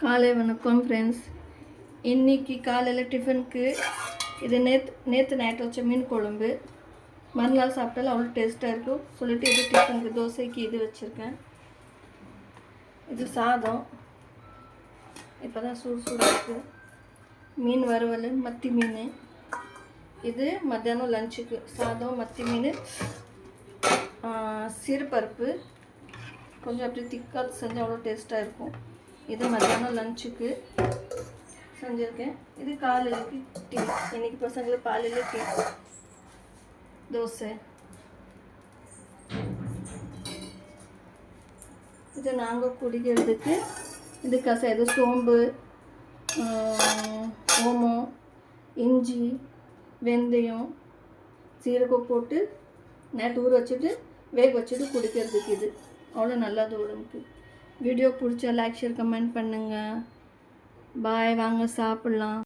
காலை வணக்கம் ஃப்ரெண்ட்ஸ். இன்றைக்கி காலையில் டிஃபனுக்கு இது நேற்று நைட்டு வச்ச மீன் குழம்பு. மறுநாள் சாப்பிட்டாலும் அவ்வளோ டேஸ்ட்டாக இருக்கும் சொல்லிட்டு இது டிஃபனுக்கு தோசைக்கு இது வச்சுருக்கேன். இது சாதம் இப்போ தான் சூடாக இருக்குது. மீன் வறுவல் மத்தி மீன். இது மத்தியானம் லஞ்சுக்கு சாதம் மத்தி மீன், சிறுபருப்பு கொஞ்சம் அப்படி திக்காக செஞ்சால் அவ்வளோ டேஸ்ட்டாக இருக்கும். இது மத்தியானம் லஞ்சுக்கு செஞ்சுருக்கேன். இது காலையிலக்கு டீ. இன்றைக்கி பசங்களுக்கு காலையில் டீ தோசை. இது நாங்கள் குடிக்கிறதுக்கு இது கசாயம். இது சோம்பு, ஓமம், இஞ்சி, வெந்தயம், சீரகம் போட்டு நைட்டு ஊற வச்சுட்டு வேக வச்சுட்டு குடிக்கிறதுக்கு இது அவ்வளோ நல்லது உடம்புக்கு. வீடியோ பிடிச்சா லைக் ஷேர் கமெண்ட் பண்ணுங்கள். பாய். வாங்க சாப்பிட்லாம்.